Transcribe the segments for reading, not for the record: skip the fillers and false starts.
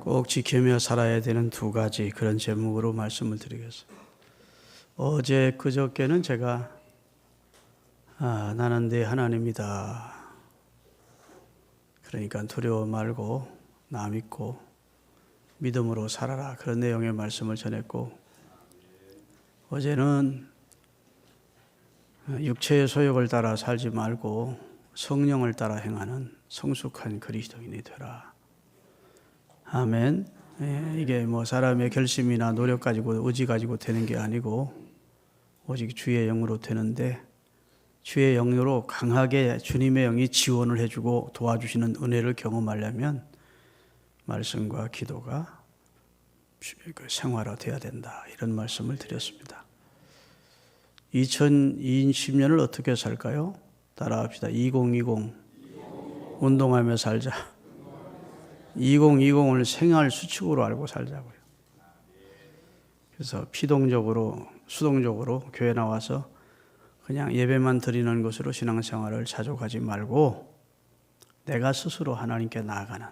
꼭 지키며 살아야 되는 두 가지 그런 제목으로 말씀을 드리겠습니다. 어제 그저께는 제가 나는 네 하나님이다. 그러니까 두려워 말고 나 믿고 믿음으로 살아라. 그런 내용의 말씀을 전했고, 어제는 육체의 소욕을 따라 살지 말고 성령을 따라 행하는 성숙한 그리스도인이 되라. 아멘. 이게 뭐 사람의 결심이나 노력 가지고 의지 가지고 되는 게 아니고 오직 주의 영으로 되는데, 주의 영으로 강하게 주님의 영이 지원을 해주고 도와주시는 은혜를 경험하려면 말씀과 기도가 생활화돼야 된다. 이런 말씀을 드렸습니다. 2020년을 어떻게 살까요? 따라합시다. 2020 운동하며 살자. 2020을 생활 수칙으로 알고 살자고요. 그래서 피동적으로 수동적으로 교회 나와서 그냥 예배만 드리는 것으로 신앙생활을 자족하지 말고 내가 스스로 하나님께 나아가는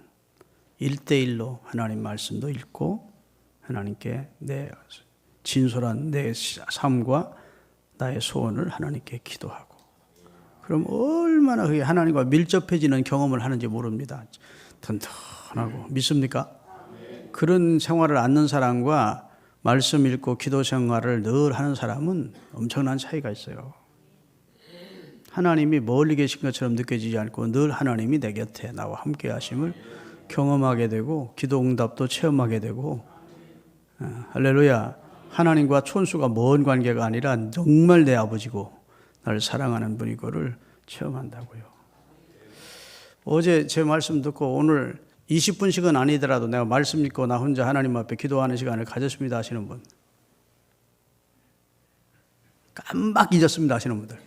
1대1로 하나님 말씀도 읽고 하나님께 내 진솔한 내 삶과 나의 소원을 하나님께 기도하고, 그럼 얼마나 그게 하나님과 밀접해지는 경험을 하는지 모릅니다. 튼튼하고. 믿습니까? 그런 생활을 않는 사람과 말씀 읽고 기도 생활을 늘 하는 사람은 엄청난 차이가 있어요. 하나님이 멀리 계신 것처럼 느껴지지 않고 늘 하나님이 내 곁에 나와 함께 하심을 경험하게 되고 기도 응답도 체험하게 되고, 할렐루야. 하나님과 촌수가 먼 관계가 아니라 정말 내 아버지고 나를 사랑하는 분이고를 체험한다고요. 어제 제 말씀 듣고 오늘 20분씩은 아니더라도 내가 말씀 읽고 나 혼자 하나님 앞에 기도하는 시간을 가졌습니다 하시는 분, 깜빡 잊었습니다 하시는 분들,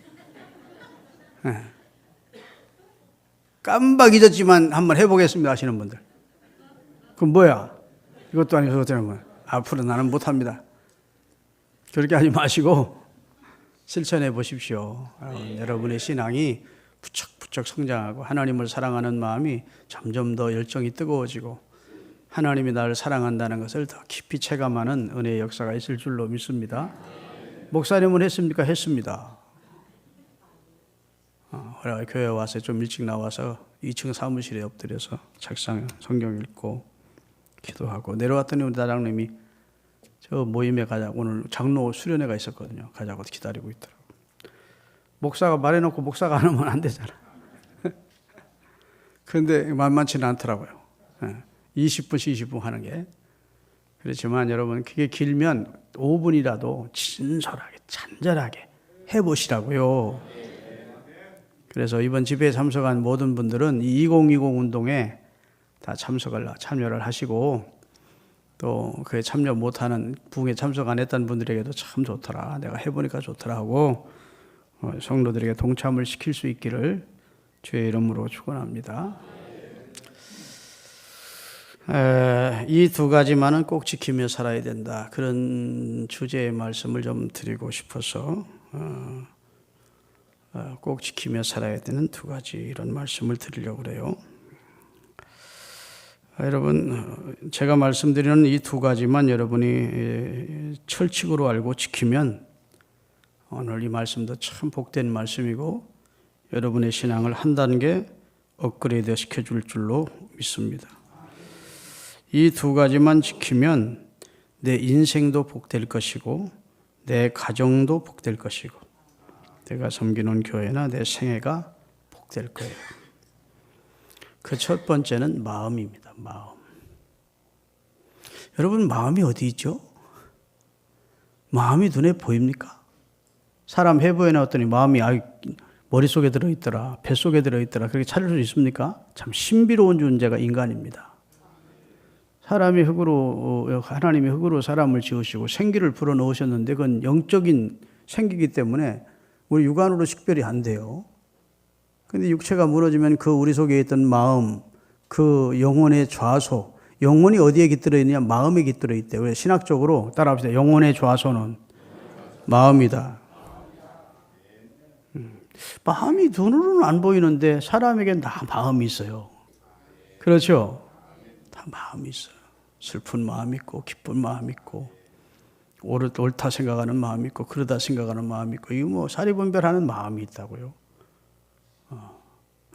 깜빡 잊었지만 한번 해보겠습니다 하시는 분들, 그럼 뭐야? 이것도 아니고 저것도 아니고 앞으로 나는 못합니다. 그렇게 하지 마시고 실천해 보십시오. 여러분의 신앙이 부쩍부쩍 성장하고 하나님을 사랑하는 마음이 점점 더 열정이 뜨거워지고 하나님이 나를 사랑한다는 것을 더 깊이 체감하는 은혜의 역사가 있을 줄로 믿습니다. 목사님은 했습니까? 했습니다. 교회 와서 좀 일찍 나와서 2층 사무실에 엎드려서 책상 성경 읽고 기도하고 내려왔더니 우리 다장님이 저 모임에 가자고, 오늘 장로 수련회가 있었거든요. 가자고 기다리고 있더라고요. 목사가 말해놓고 목사가 안 오면 안 되잖아. 그런데 만만치는 않더라고요. 20분씩 20분 하는 게. 그렇지만 여러분, 그게 길면 5분이라도 진솔하게 찬절하게 해보시라고요. 그래서 이번 집회에 참석한 모든 분들은 2020 운동에 다 참여를 하시고, 또 그에 참여 못하는 부흥에 참석 안 했다는 분들에게도 참 좋더라, 내가 해보니까 좋더라 하고 성도들에게 동참을 시킬 수 있기를 주의 이름으로 축원합니다. 이 두 가지만은 꼭 지키며 살아야 된다, 그런 주제의 말씀을 좀 드리고 싶어서 꼭 지키며 살아야 되는 두 가지, 이런 말씀을 드리려고 그래요. 여러분, 제가 말씀드리는 이 두 가지만 여러분이 철칙으로 알고 지키면 오늘 이 말씀도 참 복된 말씀이고 여러분의 신앙을 한 단계 업그레이드 시켜줄 줄로 믿습니다. 이 두 가지만 지키면 내 인생도 복될 것이고 내 가정도 복될 것이고 내가 섬기는 교회나 내 생애가 복될 거예요. 그 첫 번째는 마음입니다. 마음. 여러분, 마음이 어디 있죠? 마음이 눈에 보입니까? 사람 해부해 놨더니 마음이 머릿속에 들어있더라, 뱃속에 들어있더라, 그렇게 찾을 수 있습니까? 참 신비로운 존재가 인간입니다. 하나님이 흙으로 사람을 지으시고 생기를 불어넣으셨는데 그건 영적인 생기이기 때문에 우리 육안으로 식별이 안 돼요. 근데 육체가 무너지면 그 우리 속에 있던 마음, 그 영혼의 좌소, 영혼이 어디에 깃들어 있느냐? 마음에 깃들어 있대요. 그래서 신학적으로 따라합시다. 영혼의 좌소는 마음이다. 마음이 눈으로는 안 보이는데 사람에게는 다 마음이 있어요. 그렇죠? 다 마음이 있어요. 슬픈 마음이 있고 기쁜 마음이 있고 옳다 생각하는 마음이 있고 그러다 생각하는 마음이 있고 이거 뭐 사리분별하는 마음이 있다고요.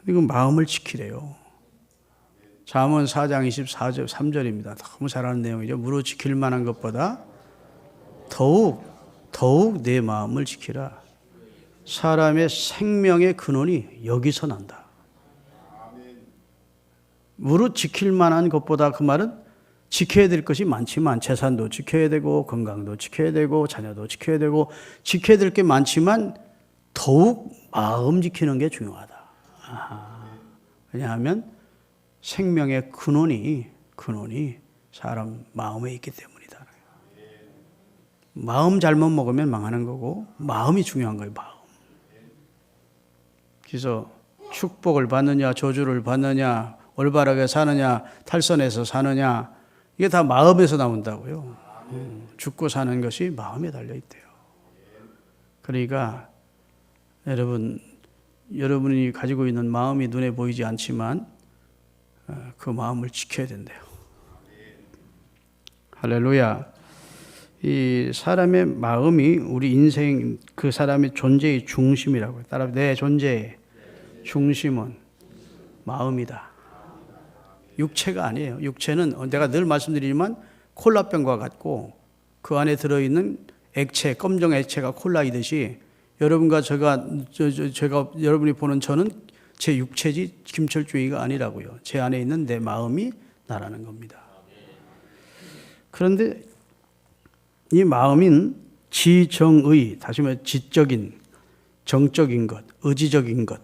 이거 마음을 지키래요. 잠언 4장 24절 3절입니다. 너무 잘 아는 내용이죠. 무릇 지킬 만한 것보다 더욱 내 마음을 지키라. 사람의 생명의 근원이 여기서 난다. 무릇 지킬 만한 것보다 그 말은 지켜야 될 것이 많지만 재산도 지켜야 되고 건강도 지켜야 되고 자녀도 지켜야 되고 지켜야 될 게 많지만 더욱 마음 지키는 게 중요하다. 왜냐하면 생명의 근원이 사람 마음에 있기 때문이다. 마음 잘못 먹으면 망하는 거고 마음이 중요한 거예요. 마음. 그래서 축복을 받느냐 저주를 받느냐 올바르게 사느냐 탈선해서 사느냐 이게 다 마음에서 나온다고요. 죽고 사는 것이 마음에 달려있대요. 그러니까 여러분이 가지고 있는 마음이 눈에 보이지 않지만 그 마음을 지켜야 된대요. 할렐루야. 이 사람의 마음이 우리 인생 그 사람의 존재의 중심이라고요. 따라 내 존재의 중심은 마음이다. 육체가 아니에요. 육체는 내가 늘 말씀드리지만 콜라병과 같고 그 안에 들어있는 액체, 검정 액체가 콜라이듯이 여러분과 제가 여러분이 보는 저는 제 육체지 김철중이가 아니라고요. 제 안에 있는 내 마음이 나라는 겁니다. 그런데 이 마음인 지정의, 다시 말해 지적인, 정적인 것, 의지적인 것,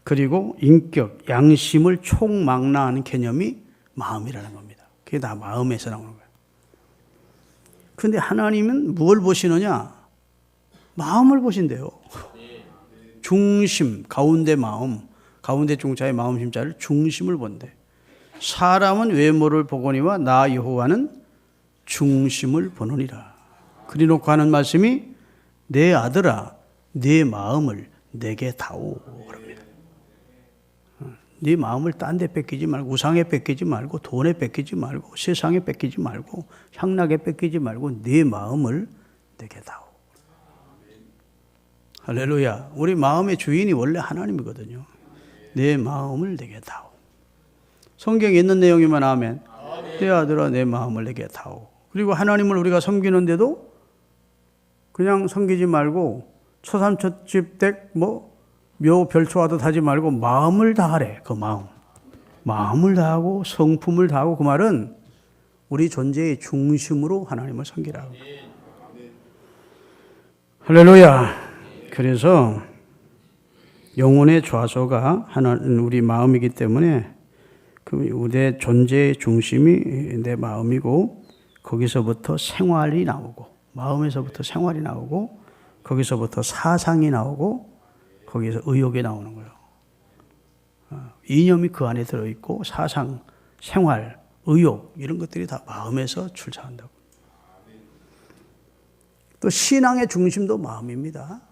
그리고 인격, 양심을 총망라하는 개념이 마음이라는 겁니다. 그게 다 마음에서 나오는 거예요. 그런데 하나님은 뭘 보시느냐? 마음을 보신대요. 중심, 가운데 마음, 가운데 중자의 마음 심자를 중심을 본대. 사람은 외모를 보거니와 나 여호와는 중심을 보느니라. 그리놓고 하는 말씀이 내 아들아 네 마음을 내게 다오 그럽니다. 네 마음을 딴 데 뺏기지 말고 우상에 뺏기지 말고 돈에 뺏기지 말고 세상에 뺏기지 말고 향락에 뺏기지 말고 네 마음을 내게 다오. 할렐루야. 우리 마음의 주인이 원래 하나님이거든요. 내 마음을 내게 다오. 성경에 있는 내용이면 아멘. 내 아들아 내 마음을 내게 다오. 그리고 하나님을 우리가 섬기는데도 그냥 섬기지 말고 초삼초집댁 묘 별초하듯 하지 말고 마음을 다하래. 그 마음을 다하고 성품을 다하고 그 말은 우리 존재의 중심으로 하나님을 섬기라고. 할렐루야. 그래서 영혼의 좌소가 우리 마음이기 때문에 내 존재의 중심이 내 마음이고 거기서부터 생활이 나오고 마음에서부터 생활이 나오고 거기서부터 사상이 나오고 거기서 의욕이 나오는 거예요. 이념이 그 안에 들어있고 사상, 생활, 의욕 이런 것들이 다 마음에서 출처한다고. 또 신앙의 중심도 마음입니다.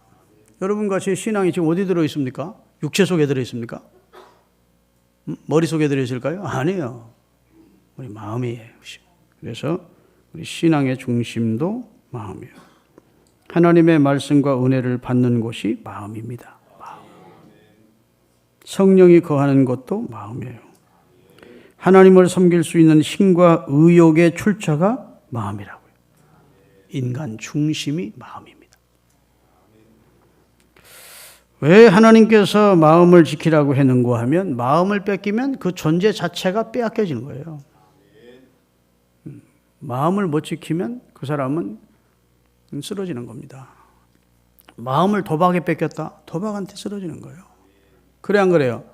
여러분과 제 신앙이 지금 어디 들어있습니까? 육체 속에 들어있습니까? 머릿속에 들어있을까요? 아니에요. 우리 마음이에요. 그래서 우리 신앙의 중심도 마음이에요. 하나님의 말씀과 은혜를 받는 곳이 마음입니다. 마음. 성령이 거하는 곳도 마음이에요. 하나님을 섬길 수 있는 힘과 의욕의 출처가 마음이라고요. 인간 중심이 마음입니다. 왜 하나님께서 마음을 지키라고 했는고 하면 마음을 뺏기면 그 존재 자체가 빼앗겨지는 거예요. 마음을 못 지키면 그 사람은 쓰러지는 겁니다. 마음을 도박에 뺏겼다? 도박한테 쓰러지는 거예요. 그래 안 그래요?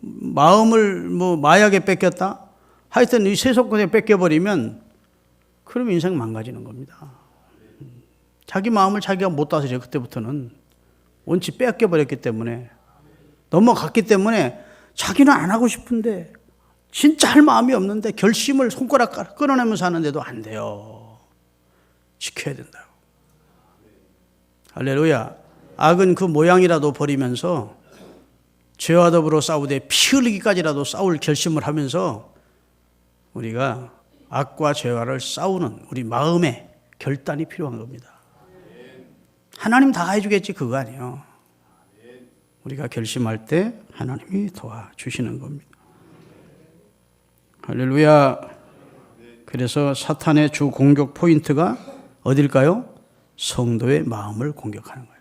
마음을 마약에 뺏겼다? 하여튼 이 세속권에 뺏겨버리면 그럼 인생 망가지는 겁니다. 자기 마음을 자기가 못 다스려. 그때부터는 원치 뺏겨버렸기 때문에 넘어갔기 때문에 자기는 안 하고 싶은데 진짜 할 마음이 없는데 결심을 손가락 끊어내면서 하는데도 안 돼요. 지켜야 된다고. 할렐루야. 악은 그 모양이라도 버리면서 죄와 더불어 싸우되 피 흘리기까지라도 싸울 결심을 하면서 우리가 악과 죄와를 싸우는 우리 마음의 결단이 필요한 겁니다. 하나님 다 해주겠지 그거 아니에요. 우리가 결심할 때 하나님이 도와주시는 겁니다. 할렐루야. 그래서 사탄의 주 공격 포인트가 어딜까요? 성도의 마음을 공격하는 거예요.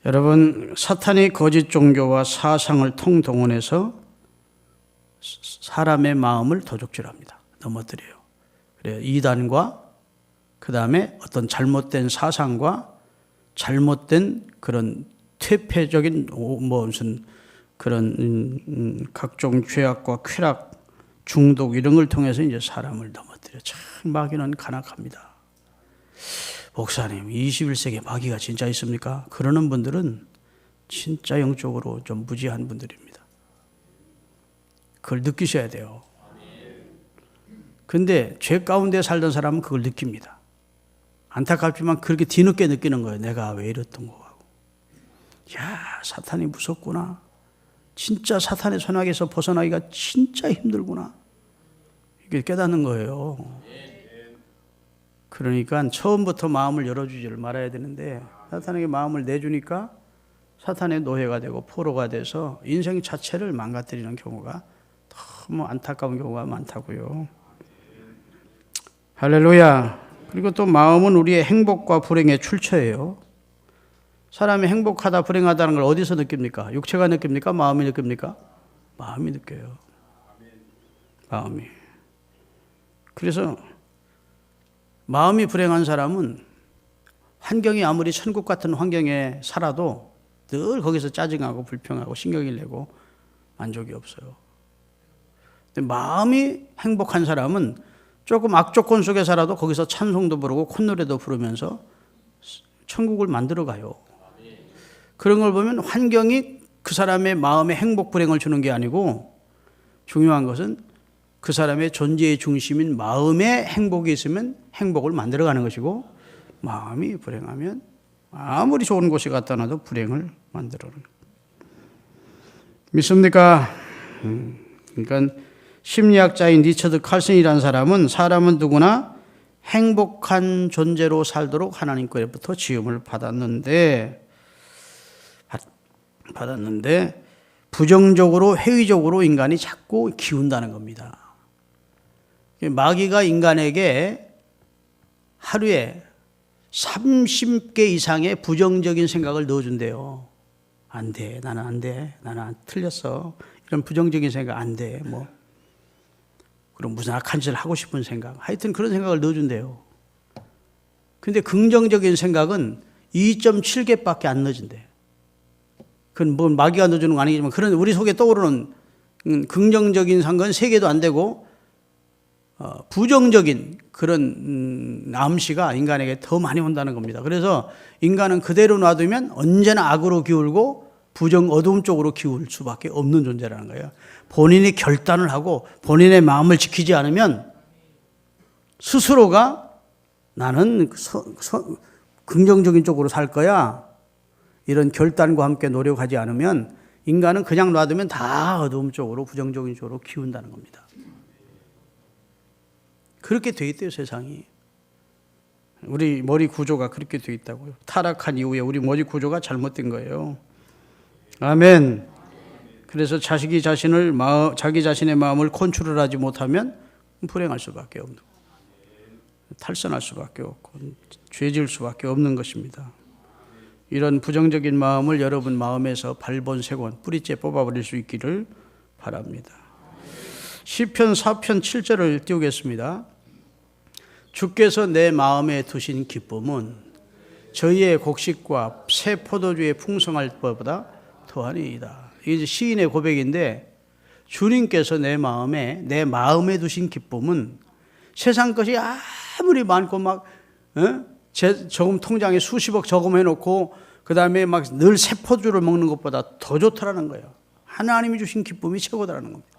여러분, 사탄이 거짓 종교와 사상을 통동원해서 사람의 마음을 도적질합니다. 넘어뜨려요. 그래요. 이단과 그 다음에 어떤 잘못된 사상과 잘못된 그런 퇴폐적인 무슨 그런 각종 죄악과 쾌락, 중독 이런 걸 통해서 이제 사람을 넘어뜨려. 참 마귀는 간악합니다. 목사님, 21세기에 마귀가 진짜 있습니까? 그러는 분들은 진짜 영적으로 좀 무지한 분들입니다. 그걸 느끼셔야 돼요. 근데 죄 가운데 살던 사람은 그걸 느낍니다. 안타깝지만 그렇게 뒤늦게 느끼는 거예요. 내가 왜 이랬던 거 하고. 야, 사탄이 무섭구나. 진짜 사탄의 손아귀에서 벗어나기가 진짜 힘들구나. 이게 깨닫는 거예요. 그러니까 처음부터 마음을 열어주지를 말아야 되는데 사탄에게 마음을 내주니까 사탄의 노예가 되고 포로가 돼서 인생 자체를 망가뜨리는 경우가 너무 안타까운 경우가 많다고요. 할렐루야. 그리고 또 마음은 우리의 행복과 불행의 출처예요. 사람이 행복하다 불행하다는 걸 어디서 느낍니까? 육체가 느낍니까? 마음이 느낍니까? 마음이 느껴요. 마음이. 그래서 마음이 불행한 사람은 환경이 아무리 천국 같은 환경에 살아도 늘 거기서 짜증하고 불평하고 신경을 내고 만족이 없어요. 근데 마음이 행복한 사람은 조금 악조건 속에 살아도 거기서 찬송도 부르고 콧노래도 부르면서 천국을 만들어 가요. 그런 걸 보면 환경이 그 사람의 마음에 행복 불행을 주는 게 아니고 중요한 것은 그 사람의 존재의 중심인 마음에 행복이 있으면 행복을 만들어가는 것이고 마음이 불행하면 아무리 좋은 곳에 갖다 놔도 불행을 만들어가는 거예요. 믿습니까? 그러니까 심리학자인 리처드 칼슨이라는 사람은 누구나 행복한 존재로 살도록 하나님께로부터 지음을 받았는데 부정적으로 회의적으로 인간이 자꾸 기운다는 겁니다. 마귀가 인간에게 하루에 30개 이상의 부정적인 생각을 넣어준대요. 안 돼, 나는 안 돼, 나는 틀렸어. 이런 부정적인 생각 안 돼. 뭐 그럼 무슨 악한 짓을 하고 싶은 생각, 하여튼 그런 생각을 넣어준대요. 근데 긍정적인 생각은 2.7개밖에 안 넣어준대. 그건 뭐 마귀가 넣어주는 건 아니지만 그런 우리 속에 떠오르는 긍정적인 상관 3개도 안 되고 부정적인 그런 암시가 인간에게 더 많이 온다는 겁니다. 그래서 인간은 그대로 놔두면 언제나 악으로 기울고 어두움 쪽으로 기울 수밖에 없는 존재라는 거예요. 본인이 결단을 하고 본인의 마음을 지키지 않으면 스스로가 나는 긍정적인 쪽으로 살 거야. 이런 결단과 함께 노력하지 않으면 인간은 그냥 놔두면 다 어두움 쪽으로 부정적인 쪽으로 기운다는 겁니다. 그렇게 돼 있대요, 세상이. 우리 머리 구조가 그렇게 돼 있다고요. 타락한 이후에 우리 머리 구조가 잘못된 거예요. 아멘. 그래서 자기 자신의 마음을 컨트롤 하지 못하면 불행할 수밖에 없는, 탈선할 수밖에 없고 죄질 수밖에 없는 것입니다. 이런 부정적인 마음을 여러분 마음에서 발본색원 뿌리째 뽑아버릴 수 있기를 바랍니다. 시편 4편 7절을 띄우겠습니다. 주께서 내 마음에 두신 기쁨은 저희의 곡식과 새 포도주의 풍성할 것보다 더하니이다. 이게 시인의 고백인데 주님께서 내 마음에 두신 기쁨은 세상 것이 아무리 많고 막 저금 통장에 수십억 저금해놓고 그 다음에 막 늘 새 포도주를 먹는 것보다 더 좋더라는 거예요. 하나님이 주신 기쁨이 최고다라는 겁니다.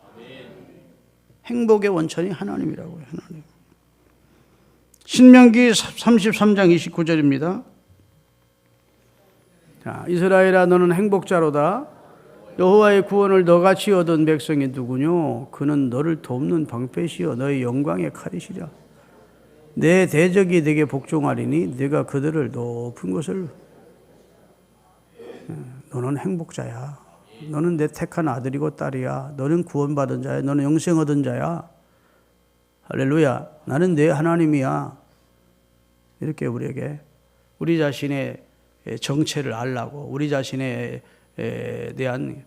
행복의 원천이 하나님이라고요. 하나님. 신명기 33장 29절입니다. 자, 이스라엘아 너는 행복자로다. 여호와의 구원을 너같이 얻은 백성이 누구뇨? 그는 너를 돕는 방패시여 너의 영광의 칼이시라. 내 대적이 네게 복종하리니 네가 그들을 높은 곳을. 너는 행복자야. 너는 내 택한 아들이고 딸이야. 너는 구원받은 자야. 너는 영생 얻은 자야. 할렐루야. 나는 내 하나님이야. 이렇게 우리에게 우리 자신의 정체를 알라고, 우리 자신에 대한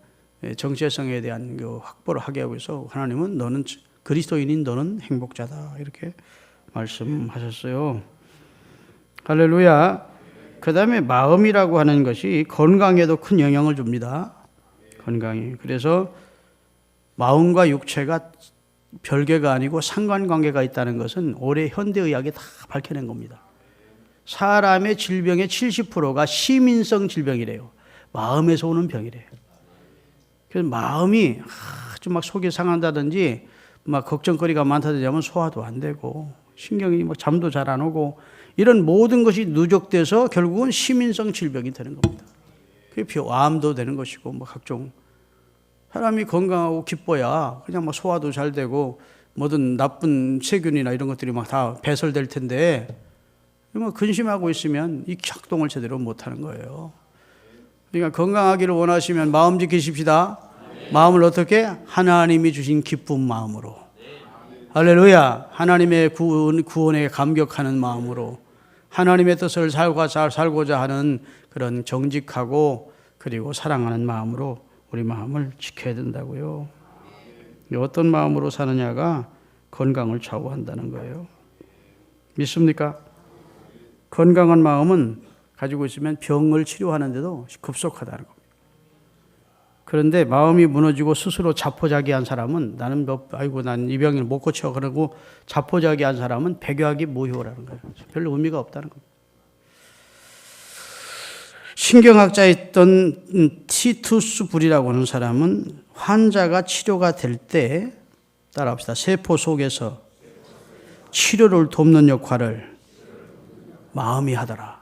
정체성에 대한 그 확보를 하게 하고 있어. 하나님은 너는 그리스도인인 너는 행복자다 이렇게 말씀하셨어요. 할렐루야. 그 다음에 마음이라고 하는 것이 건강에도 큰 영향을 줍니다. 건강이. 그래서 마음과 육체가 별개가 아니고 상관관계가 있다는 것은 올해 현대의학이 다 밝혀낸 겁니다. 사람의 질병의 70%가 시민성 질병이래요. 마음에서 오는 병이래요. 그래서 마음이 아주 막 속이 상한다든지 막 걱정거리가 많다든지 하면 소화도 안 되고 신경이 막 잠도 잘 안 오고 이런 모든 것이 누적돼서 결국은 시민성 질병이 되는 겁니다. 그게 암도 되는 것이고 뭐 각종 사람이 건강하고 기뻐야 그냥 뭐 소화도 잘 되고 모든 나쁜 세균이나 이런 것들이 막 다 배설될 텐데 뭐 근심하고 있으면 이 작동을 제대로 못 하는 거예요. 그러니까 건강하기를 원하시면 마음 지키십시다. 마음을 어떻게? 하나님이 주신 기쁜 마음으로. 할렐루야. 하나님의 구원에 감격하는 마음으로 하나님의 뜻을 살고자 하는 그런 정직하고 그리고 사랑하는 마음으로 우리 마음을 지켜야 된다고요. 어떤 마음으로 사느냐가 건강을 좌우한다는 거예요. 믿습니까? 건강한 마음은 가지고 있으면 병을 치료하는데도 급속하다는 겁니다. 그런데 마음이 무너지고 스스로 자포자기한 사람은 나는 난 이 병을 못 고쳐 그러고 자포자기한 사람은 백약이 무효라는 거예요. 별로 의미가 없다는 겁니다. 신경학자였던 티투스 불이라고 하는 사람은 환자가 치료가 될 때 따라합시다. 세포 속에서 치료를 돕는 역할을 마음이 하더라.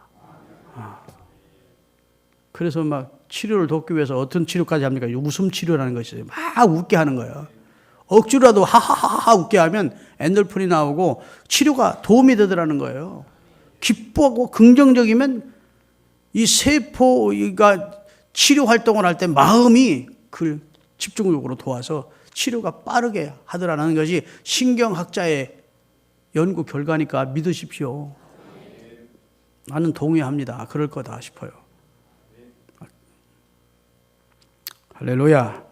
그래서 막 치료를 돕기 위해서 어떤 치료까지 합니까? 웃음 치료라는 것이 있어요. 막 웃게 하는 거예요. 억지로라도 하하하하 웃게 하면 엔돌핀이 나오고 치료가 도움이 되더라는 거예요. 기뻐하고 긍정적이면 이 세포가 치료 활동을 할 때 마음이 그걸 집중적으로 도와서 치료가 빠르게 하더라는 것이 신경학자의 연구 결과니까 믿으십시오. 나는 동의합니다. 그럴 거다 싶어요. 할렐루야.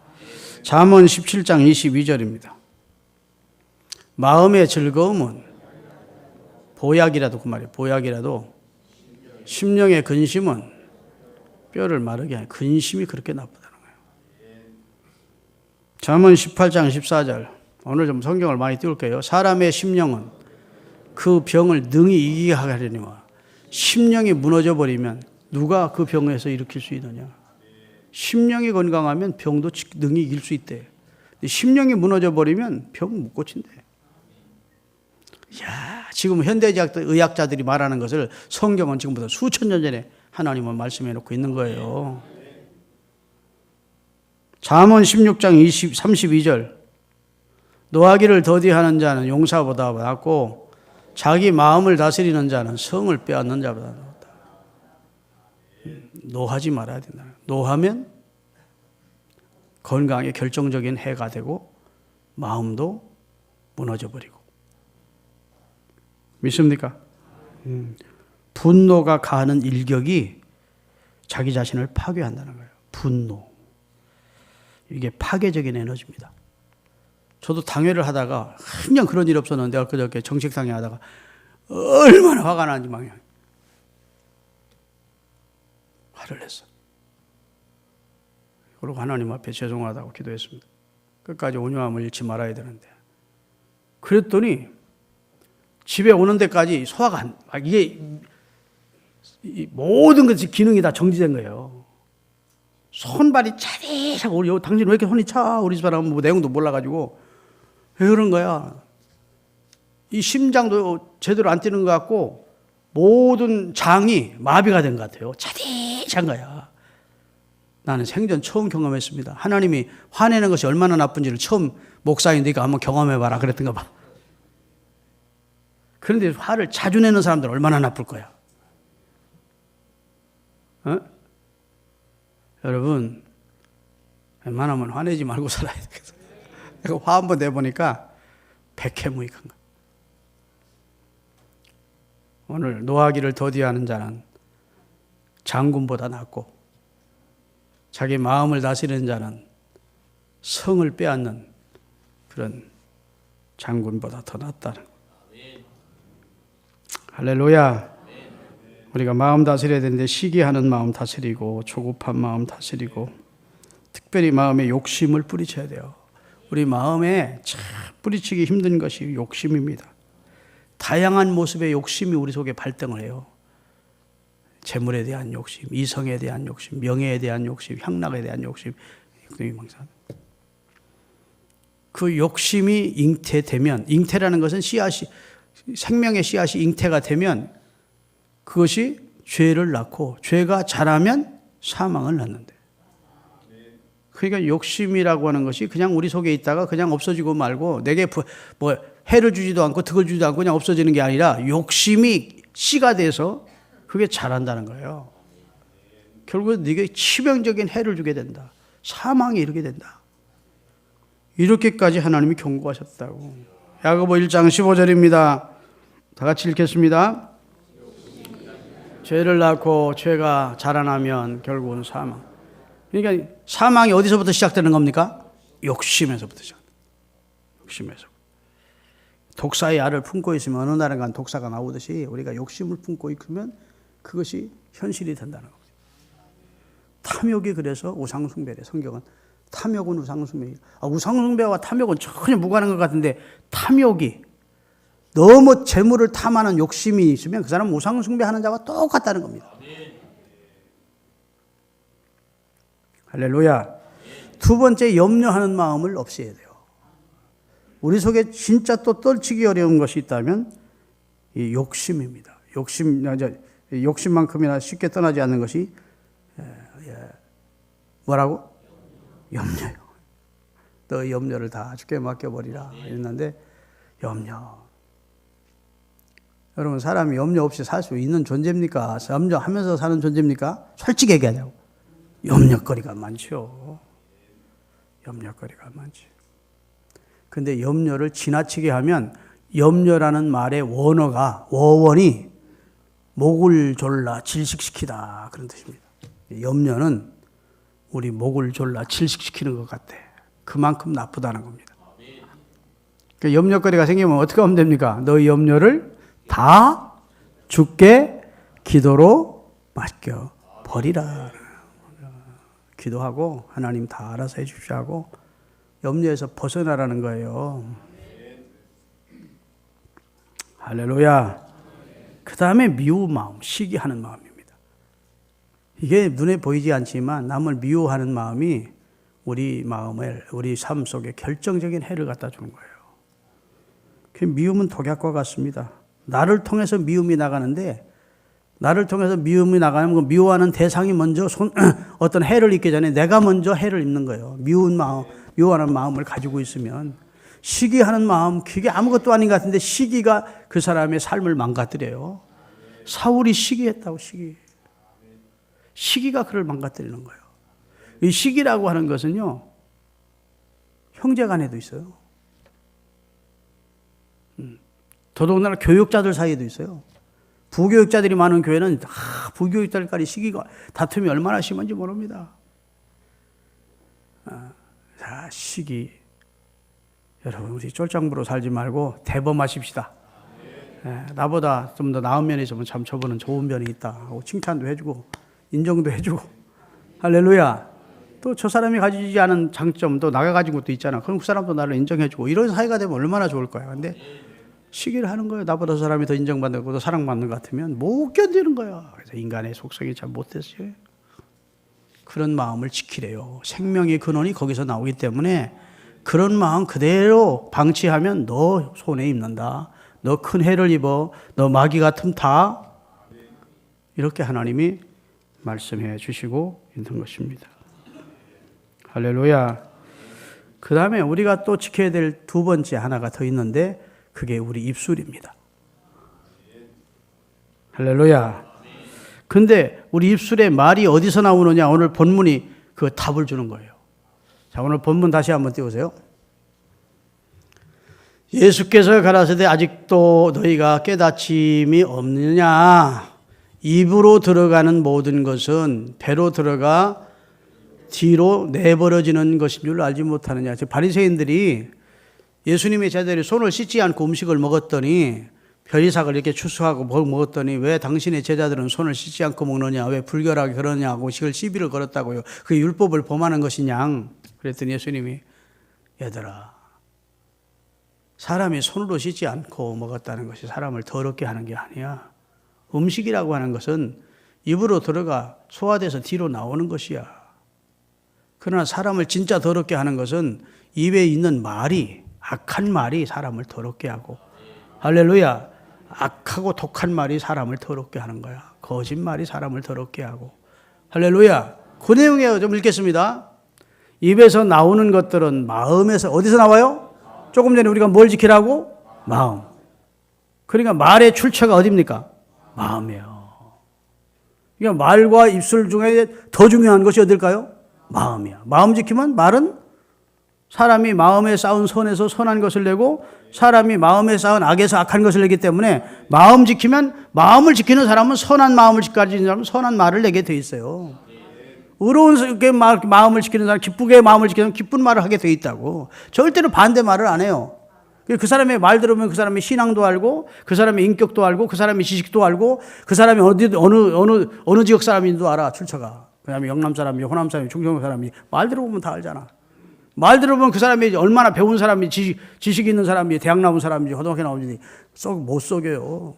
잠언 17장 22절입니다. 마음의 즐거움은 보약이라도 그 말이에요. 보약이라도 심령의 근심은 뼈를 마르게 하는 근심이 그렇게 나쁘다는 거예요. 잠언 18장 14절. 오늘 좀 성경을 많이 띄울게요. 사람의 심령은 그 병을 능히 이기게 하려니와 심령이 무너져 버리면 누가 그 병에서 일으킬 수 있느냐. 심령이 건강하면 병도 능히 이길 수 있대. 심령이 무너져 버리면 병 못 고친대. 야, 지금 현대의학자들이 말하는 것을 성경은 지금부터 수천 년 전에 하나님은 말씀해 놓고 있는 거예요. 잠언 16장 32절. 노하기를 더디하는 자는 용사보다 낫고 자기 마음을 다스리는 자는 성을 빼앗는 자보다 낫다. 노하지 말아야 된다. 노하면 건강에 결정적인 해가 되고 마음도 무너져 버리고. 믿습니까? 분노가 가하는 일격이 자기 자신을 파괴한다는 거예요. 분노. 이게 파괴적인 에너지입니다. 저도 당회를 하다가 그냥 그런 일 없었는데 엊그저께 정식 당회 하다가 얼마나 화가 나는지 막 화를 냈어. 그리고 하나님 앞에 죄송하다고 기도했습니다. 끝까지 온유함을 잃지 말아야 되는데. 그랬더니 집에 오는 데까지 소화가 이게 모든 것이 기능이 다 정지된 거예요. 손발이 차리차고 우리 당신 왜 이렇게 손이 차? 우리 집사람은 뭐 내용도 몰라가지고 왜 그런 거야? 이 심장도 제대로 안 뛰는 것 같고 모든 장이 마비가 된 것 같아요. 차디찬 거야. 나는 생전 처음 경험했습니다. 하나님이 화내는 것이 얼마나 나쁜지를 처음 목사인데니까 한번 경험해봐라 그랬던가 봐. 그런데 화를 자주 내는 사람들은 얼마나 나쁠 거야. 어? 여러분 웬만하면 화내지 말고 살아야 되겠어. 내가 화 한번 내보니까 백해무익한 거야. 오늘 노하기를 더디하는 자는 장군보다 낫고 자기 마음을 다스리는 자는 성을 빼앗는 그런 장군보다 더 낫다는 거예요. 할렐루야. 우리가 마음 다스려야 되는데 시기하는 마음 다스리고 조급한 마음 다스리고 특별히 마음에 욕심을 뿌리쳐야 돼요. 우리 마음에 참 뿌리치기 힘든 것이 욕심입니다. 다양한 모습의 욕심이 우리 속에 발동을 해요. 재물에 대한 욕심, 이성에 대한 욕심, 명예에 대한 욕심, 향락에 대한 욕심. 그 욕심이 잉태되면, 잉태라는 것은 씨앗이, 생명의 씨앗이 잉태가 되면 그것이 죄를 낳고 죄가 자라면 사망을 낳는데. 그러니까 욕심이라고 하는 것이 그냥 우리 속에 있다가 그냥 없어지고 말고 내게 뭐 해를 주지도 않고 득을 주지도 않고 그냥 없어지는 게 아니라 욕심이 씨가 돼서 그게 자란다는 거예요. 결국은 네게 치명적인 해를 주게 된다. 사망에 이르게 된다. 이렇게까지 하나님이 경고하셨다고. 야고보 1장 15절입니다. 다 같이 읽겠습니다. 죄를 낳고 죄가 자라나면 결국은 사망. 그러니까 사망이 어디서부터 시작되는 겁니까? 욕심에서부터 시작됩니다. 욕심에서. 독사의 알을 품고 있으면 어느 날인가 독사가 나오듯이 우리가 욕심을 품고 있으면 그것이 현실이 된다는 겁니다. 탐욕이 그래서 우상숭배래. 성경은 탐욕은 우상숭배. 우상숭배와 탐욕은 전혀 무관한 것 같은데 탐욕이 너무 재물을 탐하는 욕심이 있으면 그 사람은 우상숭배하는 자와 똑같다는 겁니다. 할렐루야. 두 번째, 염려하는 마음을 없애야 돼요. 우리 속에 진짜 또 떨치기 어려운 것이 있다면 이 욕심입니다. 욕심만큼이나 쉽게 떠나지 않는 것이 뭐라고? 염려요. 너 염려를 다 주께 맡겨버리라 했는데 염려. 여러분 사람이 염려 없이 살 수 있는 존재입니까? 염려하면서 사는 존재입니까? 솔직히 얘기하자고. 염려거리가 많죠. 염려거리가 많지. 근데 염려를 지나치게 하면 염려라는 말의 원원이 목을 졸라 질식시키다 그런 뜻입니다. 염려는 우리 목을 졸라 질식시키는 것 같아. 그만큼 나쁘다는 겁니다. 그러니까 염려거리가 생기면 어떻게 하면 됩니까? 너희 염려를 다 주께 기도로 맡겨 버리라. 기도하고 하나님 다 알아서 해 주십시오 하고 염려에서 벗어나라는 거예요. 할렐루야. 그 다음에 미운 마음, 시기하는 마음입니다. 이게 눈에 보이지 않지만 남을 미워하는 마음이 우리 삶 속에 결정적인 해를 갖다 주는 거예요. 그 미움은 독약과 같습니다. 나를 통해서 미움이 나가는데 나를 통해서 미움이 나가면 그 미워하는 대상이 먼저 어떤 해를 입기 전에 내가 먼저 해를 입는 거예요. 미워하는 마음을 가지고 있으면 시기하는 마음, 그게 아무것도 아닌 것 같은데 시기가 그 사람의 삶을 망가뜨려요. 사울이 시기했다고. 시기가 그를 망가뜨리는 거예요. 이 시기라고 하는 것은요, 형제간에도 있어요. 더더군다나 교육자들 사이에도 있어요. 부교육자들이 많은 교회는 부교육자들끼리 시기가 다툼이 얼마나 심한지 모릅니다. 시기. 여러분 우리 쫄장부로 살지 말고 대범하십시다. 나보다 좀 더 나은 면이 있으면 참 저분은 좋은 면이 있다 하고 칭찬도 해주고 인정도 해주고. 할렐루야. 또 저 사람이 가지지 않은 장점 또 나가 가진 것도 있잖아. 그럼 그 사람도 나를 인정해주고 이런 사이가 되면 얼마나 좋을 거야. 근데 시기를 하는 거예요. 나보다 저 사람이 더 인정받는 더 사랑받는 것 같으면 못 견디는 거야. 그래서 인간의 속성이 참 못됐어요. 그런 마음을 지키래요. 생명의 근원이 거기서 나오기 때문에 그런 마음 그대로 방치하면 너 손에 입는다. 너 큰 해를 입어. 너 마귀가 틈타. 이렇게 하나님이 말씀해 주시고 있는 것입니다. 할렐루야. 그 다음에 우리가 또 지켜야 될 두 번째 하나가 더 있는데 그게 우리 입술입니다. 할렐루야. 근데 우리 입술에 말이 어디서 나오느냐, 오늘 본문이 그 답을 주는 거예요. 자, 오늘 본문 다시 한번 띄우세요. 예수께서 가라사대 아직도 너희가 깨닫힘이 없느냐. 입으로 들어가는 모든 것은 배로 들어가 뒤로 내버려지는 것인 줄 알지 못하느냐. 바리새인들이 예수님의 제자들이 손을 씻지 않고 음식을 먹었더니 별이삭을 이렇게 추수하고 먹었더니 왜 당신의 제자들은 손을 씻지 않고 먹느냐, 왜 불결하게 그러냐고 시비를 걸었다고요. 그 율법을 범하는 것이냐. 그랬더니 예수님이 얘들아, 사람이 손으로 씻지 않고 먹었다는 것이 사람을 더럽게 하는 게 아니야. 음식이라고 하는 것은 입으로 들어가 소화돼서 뒤로 나오는 것이야. 그러나 사람을 진짜 더럽게 하는 것은 입에 있는 말이, 악한 말이 사람을 더럽게 하고, 할렐루야, 악하고 독한 말이 사람을 더럽게 하는 거야. 거짓말이 사람을 더럽게 하고, 할렐루야. 그 내용에 좀 읽겠습니다. 입에서 나오는 것들은 마음에서, 어디서 나와요? 조금 전에 우리가 뭘 지키라고? 마음. 그러니까 말의 출처가 어디입니까? 마음이에요. 그러니까 말과 입술 중에 더 중요한 것이 어딜까요? 마음이야. 마음 지키면 말은 사람이 마음에 쌓은 선에서 선한 것을 내고 사람이 마음에 쌓은 악에서 악한 것을 내기 때문에 마음 지키면, 마음을 지키는 사람은 선한 마음을 가진 사람은 선한 말을 내게 돼 있어요. 의로운 마음을 지키는 사람, 기쁘게 마음을 지키는 사람 기쁜 말을 하게 돼 있다고. 절대로 반대 말을 안 해요. 그 사람의 말 들으면 그 사람의 신앙도 알고, 그 사람의 인격도 알고, 그 사람의 지식도 알고, 그 사람이 어느 지역 사람인지도 알아, 출처가. 그 다음에 영남 사람이, 호남 사람이, 충청 사람이, 말 들어보면 다 알잖아. 말 들어보면 그 사람이 얼마나 배운 사람이, 지식 있는 사람이, 대학 나온 사람인지, 고등학교 나온지 못 속여요.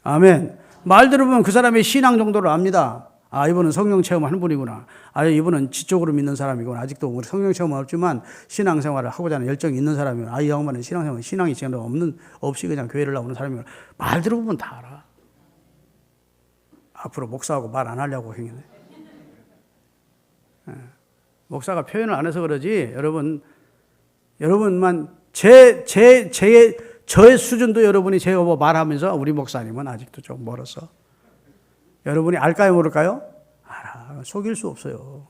아멘. 말 들어보면 그 사람의 신앙 정도를 압니다. 아, 이분은 성령 체험하는 분이구나. 아, 이분은 지적으로 믿는 사람이구나. 아직도 우리 성령 체험은 없지만 신앙생활을 하고자 하는 열정이 있는 사람이구나. 아, 이 양반은 신앙이 지금 없이 그냥 교회를 나오는 사람이구나. 말 들어보면 다 알아. 앞으로 목사하고 말 안 하려고 생겼네. 목사가 표현을 안 해서 그러지, 여러분만 저의 수준도 여러분이 제가 말하면서 우리 목사님은 아직도 좀 멀어서. 여러분이 알까요, 모를까요? 알아. 속일 수 없어요.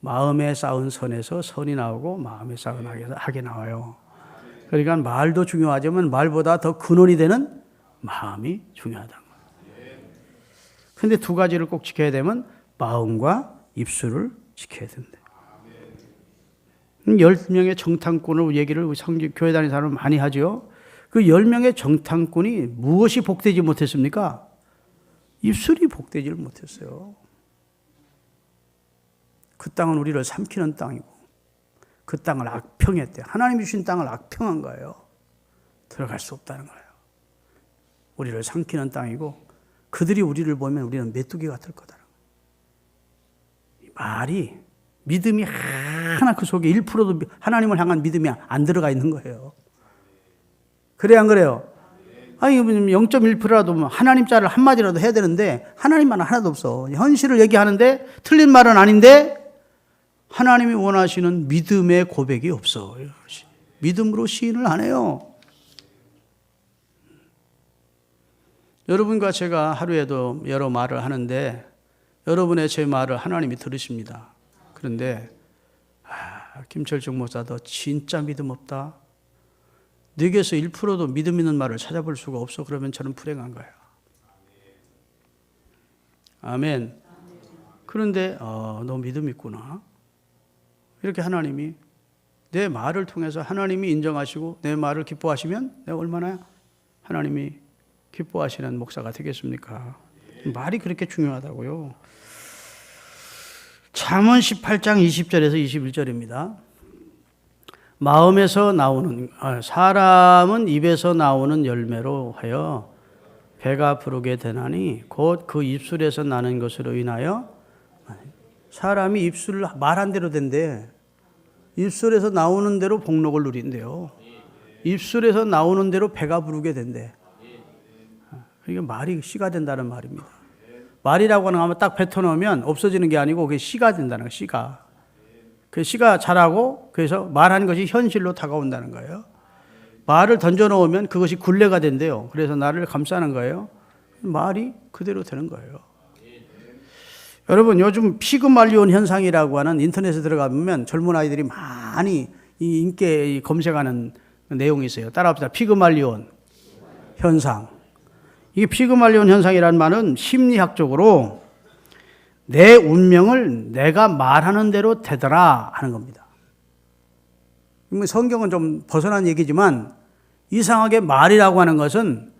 마음에 쌓은 선에서 선이 나오고 마음에 쌓은 악이 나와요. 그러니까 말도 중요하지만 말보다 더 근원이 되는 마음이 중요하다는 거예요. 그런데 두 가지를 꼭 지켜야 되면 마음과 입술을 지켜야 된대. 10명의 정탐꾼을 얘기를 교회 다니는 사람은 많이 하죠. 그 10명의 정탐꾼이 무엇이 복되지 못했습니까? 입술이 복되지를 못했어요. 그 땅은 우리를 삼키는 땅이고 그 땅을 악평했대. 하나님이 주신 땅을 악평한 거예요. 들어갈 수 없다는 거예요. 우리를 삼키는 땅이고 그들이 우리를 보면 우리는 메뚜기 같을 거다. 말이, 믿음이 하나 그 속에 1%도 하나님을 향한 믿음이 안 들어가 있는 거예요. 그래요, 안 그래요? 아니, 0.1%라도 하나님 자를 한마디라도 해야 되는데 하나님 말은 하나도 없어. 현실을 얘기하는데 틀린 말은 아닌데 하나님이 원하시는 믿음의 고백이 없어. 믿음으로 시인을 안 해요. 여러분과 제가 하루에도 여러 말을 하는데 여러분의 제 말을 하나님이 들으십니다. 그런데 김철중 목사 너 진짜 믿음 없다. 네게서 1%도 믿음 있는 말을 찾아볼 수가 없어. 그러면 저는 불행한 거예요. 아멘. 그런데 너 믿음 있구나. 이렇게 하나님이 내 말을 통해서 하나님이 인정하시고 내 말을 기뻐하시면 내가 얼마나 하나님이 기뻐하시는 목사가 되겠습니까? 말이 그렇게 중요하다고요. 잠언 18장 20절에서 21절입니다. 마음에서 나오는, 사람은 입에서 나오는 열매로 하여 배가 부르게 되나니 곧 그 입술에서 나는 것으로 인하여. 사람이 입술을 말한 대로 된대. 입술에서 나오는 대로 복록을 누린대요. 입술에서 나오는 대로 배가 부르게 된대. 그러니까 말이 씨가 된다는 말입니다. 말이라고 하는 거 딱 뱉어놓으면 없어지는 게 아니고 그게 씨가 된다는 거예요. 씨가. 그 씨가 자라고 그래서 말한 것이 현실로 다가온다는 거예요. 말을 던져놓으면 그것이 굴레가 된대요. 그래서 나를 감싸는 거예요. 말이 그대로 되는 거예요. 여러분 요즘 피그말리온 현상이라고 하는 인터넷에 들어가보면 젊은 아이들이 많이 이 인기 검색하는 내용이 있어요. 따라합시다. 피그말리온 현상. 이게 피그말리온 현상이라는 말은 심리학적으로 내 운명을 내가 말하는 대로 되더라 하는 겁니다. 성경은 좀 벗어난 얘기지만 이상하게 말이라고 하는 것은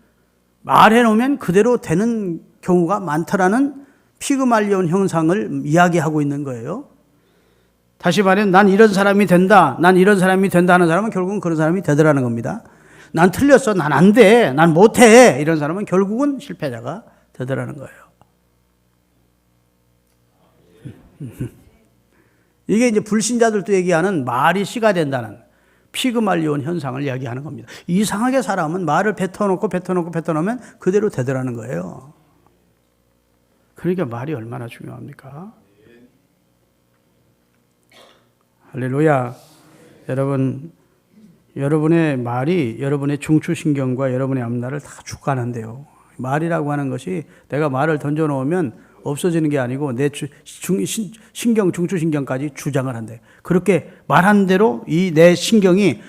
말해놓으면 그대로 되는 경우가 많더라는 피그말리온 현상을 이야기하고 있는 거예요. 다시 말해 난 이런 사람이 된다. 난 이런 사람이 된다 하는 사람은 결국은 그런 사람이 되더라는 겁니다. 난 틀렸어. 난 안 돼. 난 못해. 이런 사람은 결국은 실패자가 되더라는 거예요. 이게 이제 불신자들도 얘기하는 말이 씨가 된다는 피그말리온 현상을 이야기하는 겁니다. 이상하게 사람은 말을 뱉어놓으면 그대로 되더라는 거예요. 그러니까 말이 얼마나 중요합니까? 할렐루야. 여러분, 여러분의 말이 여러분의 중추신경과 여러분의 앞날을 다 주관한대요. 말이라고 하는 것이 내가 말을 던져놓으면 없어지는 게 아니고 내 중추신경까지 주장을 한대. 그렇게 말한 대로 이 내 신경이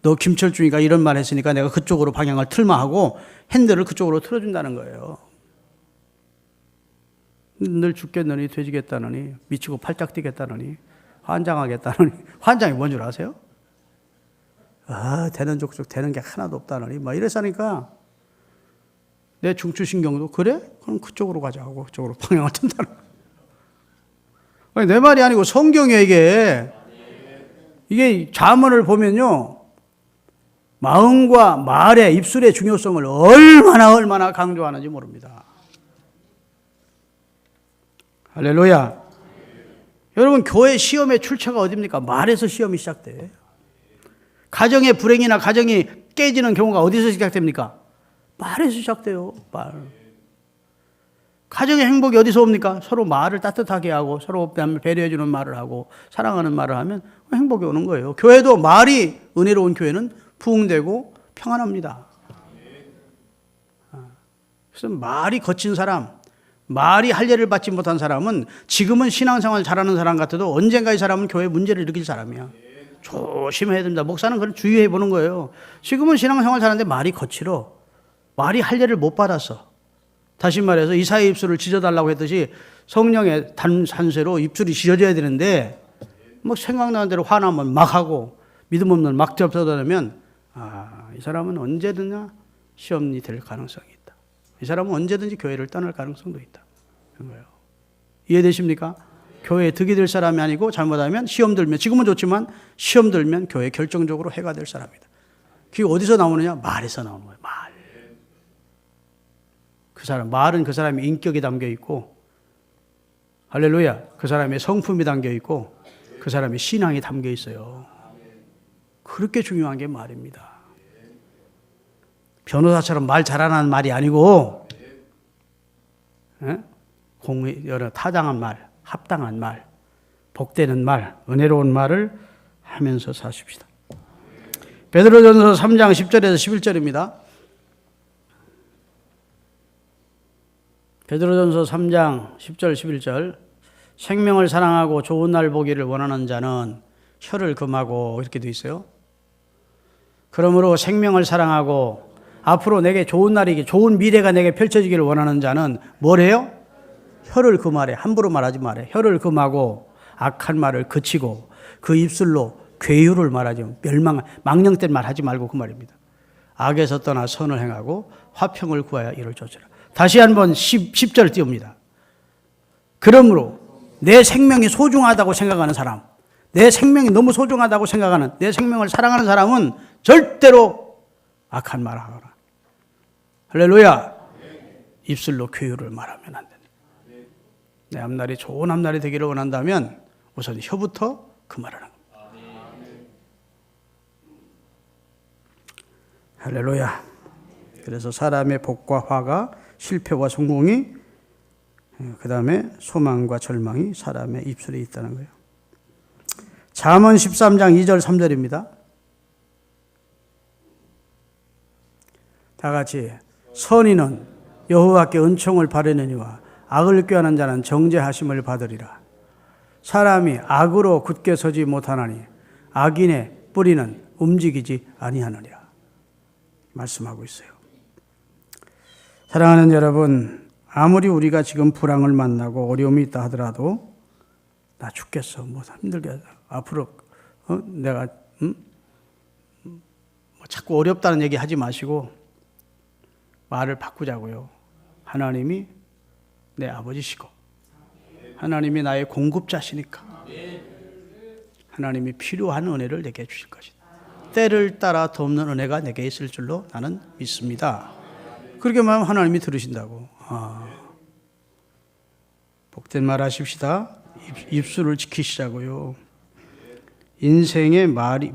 너 김철중이가 이런 말 했으니까 내가 그쪽으로 방향을 틀마 하고 핸들을 그쪽으로 틀어준다는 거예요. 늘 죽겠느니 돼지겠다느니 미치고 팔짝 뛰겠다느니 환장하겠다느니 환장이 뭔 줄 아세요? 되는 족족 되는 게 하나도 없다느니 막 이랬으니까 내 중추신경도 그래? 그럼 그쪽으로 가자 하고 그쪽으로 방향을 튼다는 거예요. 내 말이 아니고 성경이에요 이게. 이게 잠언을 보면요 마음과 말의 입술의 중요성을 얼마나 강조하는지 모릅니다. 할렐루야. 여러분 교회 시험의 출처가 어디입니까? 말에서 시험이 시작돼. 가정의 불행이나 가정이 깨지는 경우가 어디서 시작됩니까? 말에서 시작돼요. 말. 가정의 행복이 어디서 옵니까? 서로 말을 따뜻하게 하고 서로 배려해 주는 말을 하고 사랑하는 말을 하면 행복이 오는 거예요. 교회도 말이 은혜로운 교회는 부흥되고 평안합니다. 그래서 말이 거친 사람, 말이 할례를 받지 못한 사람은 지금은 신앙생활 잘하는 사람 같아도 언젠가 이 사람은 교회에 문제를 일으킬 사람이야. 조심해야 됩니다. 목사는 그걸 주의해 보는 거예요. 지금은 신앙생활 잘하는데 말이 거칠어. 말이 할례를 못 받았어. 다시 말해서 이사의 입술을 찢어달라고 했듯이 성령의 산쇠로 입술이 찢어져야 되는데 막 생각나는 대로 화나면 막 하고 믿음 없는 막 접어다니면 이 사람은 언제든지 시험이 될 가능성이 있다. 이 사람은 언제든지 교회를 떠날 가능성도 있다. 그런 거예요. 이해되십니까? 교회에 득이 될 사람이 아니고 잘못하면 시험 들면 지금은 좋지만 시험 들면 교회에 결정적으로 해가 될 사람이다. 그게 어디서 나오느냐? 말에서 나오는 거예요. 말. 그 사람, 말은 그 사람의 인격이 담겨 있고 할렐루야. 그 사람의 성품이 담겨 있고 그 사람의 신앙이 담겨 있어요. 그렇게 중요한 게 말입니다. 변호사처럼 말 잘하는 말이 아니고 여러 타당한 말, 합당한 말, 복되는 말, 은혜로운 말을 하면서 사십시다. 베드로전서 3장 10절에서 11절입니다. 베드로전서 3장 10절 11절 생명을 사랑하고 좋은 날 보기를 원하는 자는 혀를 금하고 이렇게 돼 있어요. 그러므로 생명을 사랑하고 앞으로 내게 좋은 날이 좋은 미래가 내게 펼쳐지기를 원하는 자는 뭘 해요? 혀를 금하래. 함부로 말하지 말해. 혀를 금하고 악한 말을 그치고 그 입술로 괴유를 말하지 망령된 말 하지 말고 그 말입니다. 악에서 떠나 선을 행하고 화평을 구하여 이를 쫓으라. 다시 한번 10절 띄웁니다. 그러므로 내 생명이 소중하다고 생각하는 사람, 내 생명이 너무 소중하다고 생각하는, 내 생명을 사랑하는 사람은 절대로 악한 말을 하거나 할렐루야. 입술로 괴유를 말하면 안 된다. 내 앞날이 좋은 앞날이 되기를 원한다면 우선 혀부터 그 말을 하는 겁니다. 할렐루야. 그래서 사람의 복과 화가 실패와 성공이, 그 다음에 소망과 절망이 사람의 입술에 있다는 거예요. 잠언 13장 2절 3절입니다. 다 같이. 선인은 여호와께 은총을 바라느니와 악을 꾀하는 자는 정죄하심을 받으리라. 사람이 악으로 굳게 서지 못하나니 악인의 뿌리는 움직이지 아니하느니라. 말씀하고 있어요. 사랑하는 여러분, 아무리 우리가 지금 불황을 만나고 어려움이 있다 하더라도 나 죽겠어, 뭐 힘들게 앞으로 내가 뭐 자꾸 어렵다는 얘기 하지 마시고 말을 바꾸자고요. 하나님이 내 아버지시고 하나님이 나의 공급자시니까 하나님이 필요한 은혜를 내게 주실 것이다. 때를 따라 돕는 은혜가 내게 있을 줄로 나는 믿습니다. 그렇게 말하면 하나님이 들으신다고. 복된 말 하십시다. 입술을 지키시자고요. 인생의 말이,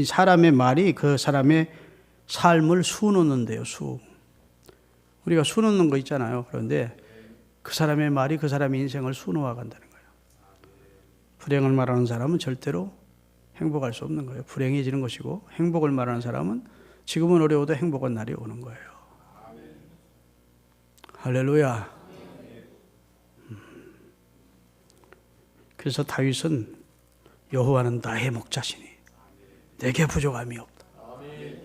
사람의 말이 그 사람의 삶을 수놓는데요. 우리가 수놓는 거 있잖아요. 그런데 그 사람의 말이 그 사람의 인생을 수놓아 간다는 거예요. 불행을 말하는 사람은 절대로 행복할 수 없는 거예요. 불행해지는 것이고, 행복을 말하는 사람은 지금은 어려워도 행복한 날이 오는 거예요. 할렐루야. 그래서 다윗은 여호와는 나의 목자시니 내게 부족함이 없다.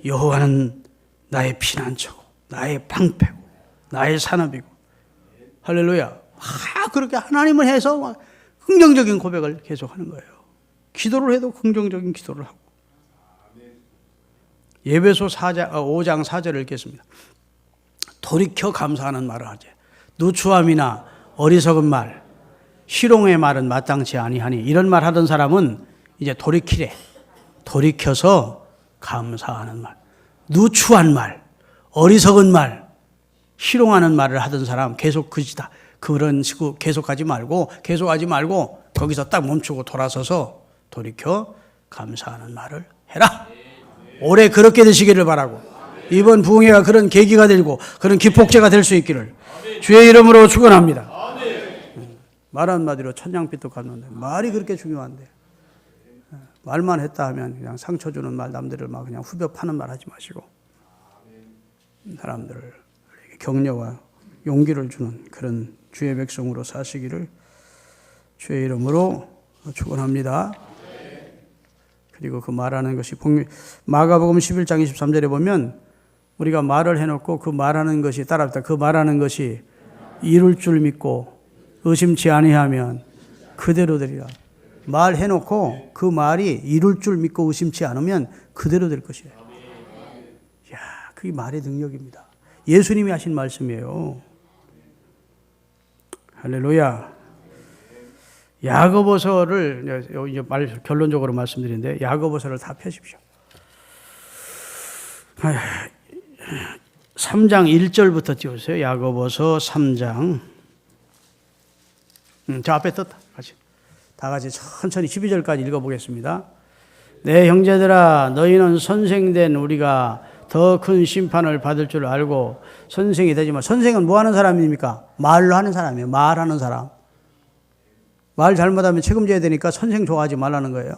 여호와는 나의 피난처고 나의 방패고 나의 산업이고. 할렐루야. 그렇게 하나님을 해서 긍정적인 고백을 계속하는 거예요. 기도를 해도 긍정적인 기도를 하고. 예배소 5장 4절을 읽겠습니다. 돌이켜 감사하는 말을 하지. 누추함이나 어리석은 말, 희롱의 말은 마땅치 아니하니. 이런 말 하던 사람은 이제 돌이키래. 돌이켜서 감사하는 말. 누추한 말, 어리석은 말, 희롱하는 말을 하던 사람 계속 그지다. 그런 식으로 계속하지 말고 거기서 딱 멈추고 돌아서서 돌이켜 감사하는 말을 해라. 올해 그렇게 되시기를 바라고, 이번 부흥회가 그런 계기가 되고 그런 기폭제가 될 수 있기를 주의 이름으로 축원합니다. 말 한마디로 천냥빚도 갚는데, 말이 그렇게 중요한데 말만 했다 하면 그냥 상처 주는 말, 남들을 막 그냥 후벼 파는 말 하지 마시고 사람들을 격려와 용기를 주는 그런 주의 백성으로 사시기를 주의 이름으로 축원합니다. 그리고 그 말하는 것이 마가복음 11장 23절에 보면 우리가 말을 해놓고 그 말하는 것이 따라합니다. 그 말하는 것이 이룰 줄 믿고 의심치 아니하면 그대로 되리라. 말해놓고 그 말이 이룰 줄 믿고 의심치 않으면 그대로 될 것이에요. 이야, 그게 말의 능력입니다. 예수님이 하신 말씀이에요. 할렐루야. 야고보서를 이제 결론적으로 말씀드리는데 야고보서를 다 펴십시오. 3장 1절부터 띄우세요. 야고보서 3장. 저 앞에 떴다. 다 같이 천천히 12절까지 읽어보겠습니다. 내 형제들아, 너희는 선생된 우리가 더 큰 심판을 받을 줄 알고 선생이 되지만, 선생은 뭐 하는 사람입니까? 말로 하는 사람이에요. 말하는 사람. 말 잘못하면 책임져야 되니까 선생 좋아하지 말라는 거예요.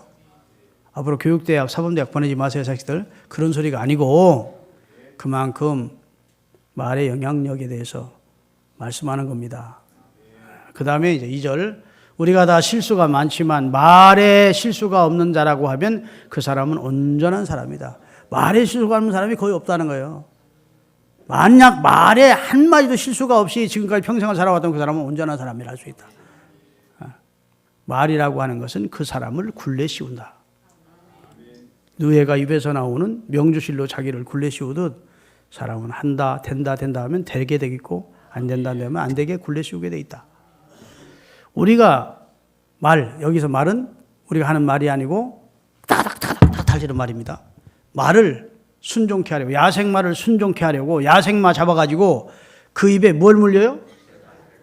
앞으로 교육대학, 사범대학 보내지 마세요, 자식들. 그런 소리가 아니고 그만큼 말의 영향력에 대해서 말씀하는 겁니다. 그 다음에 이제 2절. 우리가 다 실수가 많지만 말에 실수가 없는 자라고 하면 그 사람은 온전한 사람이다. 말에 실수가 없는 사람이 거의 없다는 거예요. 만약 말에 한마디도 실수가 없이 지금까지 평생을 살아왔던 그 사람은 온전한 사람이라 할 수 있다. 말이라고 하는 것은 그 사람을 굴레 씌운다. 누에가 입에서 나오는 명주실로 자기를 굴레 씌우듯 사람은 한다, 된다 하면 되게 되겠고, 안 된다 하면 안 되게 굴레 씌우게 돼 있다. 우리가 여기서 말은 우리가 하는 말이 아니고 따닥따닥 달리는 말입니다. 말을 순종케 하려고, 야생마를 순종케 하려고 야생마 잡아가지고 그 입에 뭘 물려요?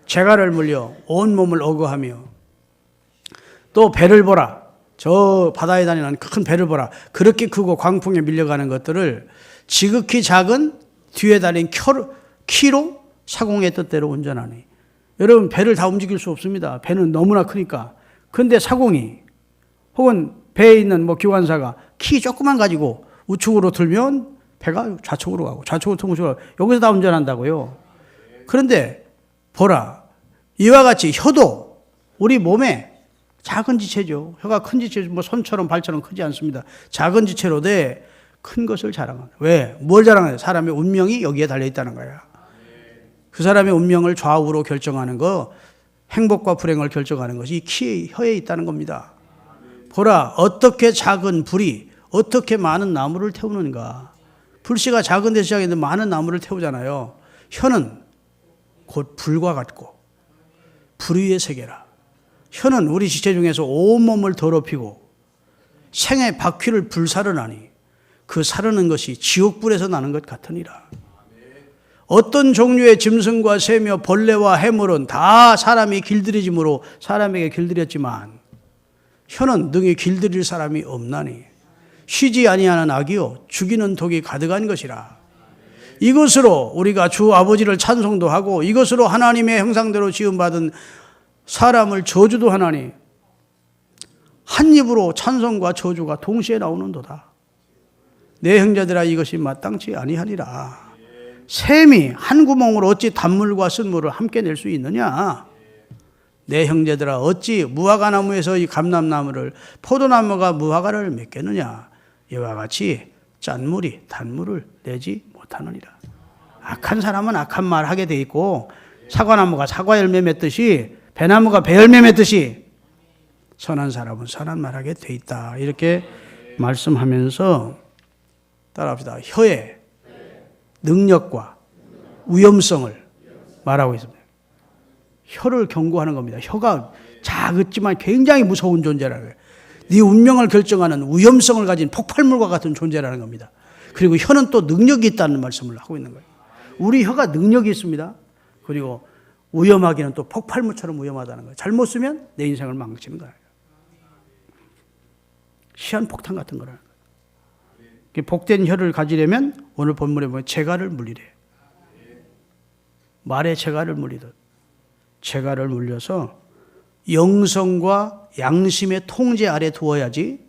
재갈을 물려 온몸을 어거하며. 또 배를 보라. 저 바다에 다니는 큰 배를 보라. 그렇게 크고 광풍에 밀려가는 것들을 지극히 작은 뒤에 달린 키로 사공의 뜻대로 운전하니. 여러분, 배를 다 움직일 수 없습니다. 배는 너무나 크니까. 근데 사공이 혹은 배에 있는 기관사가 키 조금만 가지고 우측으로 들면 배가 좌측으로 가고 좌측으로 틀면 우측으로 가고 여기서 다 운전한다고요. 그런데 보라, 이와 같이 혀도 우리 몸에 작은 지체죠. 혀가 큰 지체죠. 손처럼 발처럼 크지 않습니다. 작은 지체로 돼 큰 것을 자랑합니다. 왜? 뭘 자랑해요? 사람의 운명이 여기에 달려있다는 거야. 그 사람의 운명을 좌우로 결정하는 거, 행복과 불행을 결정하는 것이 이 키에, 혀에 있다는 겁니다. 보라, 어떻게 작은 불이 어떻게 많은 나무를 태우는가. 불씨가 작은 데 시작했는데 많은 나무를 태우잖아요. 혀는 곧 불과 같고 불 위의 세계라. 혀는 우리 지체 중에서 온몸을 더럽히고 생의 바퀴를 불사르나니 그 사르는 것이 지옥불에서 나는 것 같으니라. 어떤 종류의 짐승과 새며 벌레와 해물은 다 사람이 길들이짐으로 사람에게 길들였지만 혀는 능히 길들일 사람이 없나니 쉬지 아니하는 악이요 죽이는 독이 가득한 것이라. 이것으로 우리가 주 아버지를 찬송도 하고 이것으로 하나님의 형상대로 지음받은 사람을 저주도 하나니 한 입으로 찬송과 저주가 동시에 나오는도다. 내 형제들아, 이것이 마땅치 아니하니라. 샘이 한 구멍으로 어찌 단물과 쓴물을 함께 낼 수 있느냐. 내 형제들아, 어찌 무화과나무에서 이 감람나무를 포도나무가 무화과를 맺겠느냐. 이와 같이 짠물이 단물을 내지 못하느니라. 악한 사람은 악한 말 하게 돼 있고 사과나무가 사과 열매 맺듯이 배나무가 배 열매 맺듯이 선한 사람은 선한 말 하게 돼 있다. 이렇게 말씀하면서 따라합시다. 혀의 능력과 위험성을 말하고 있습니다. 혀를 경고하는 겁니다. 혀가 작지만 굉장히 무서운 존재라는 거예요. 네 운명을 결정하는 위험성을 가진 폭발물과 같은 존재라는 겁니다. 그리고 혀는 또 능력이 있다는 말씀을 하고 있는 거예요. 우리 혀가 능력이 있습니다. 그리고 위험하기는 또 폭발물처럼 위험하다는 거예요. 잘못 쓰면 내 인생을 망치는 거예요. 시한폭탄 같은 거라는 거예요. 복된 혀를 가지려면 오늘 본문에 보면 재갈을 물리래. 말에 재갈을 물리듯 재갈을 물려서 영성과 양심의 통제 아래 두어야지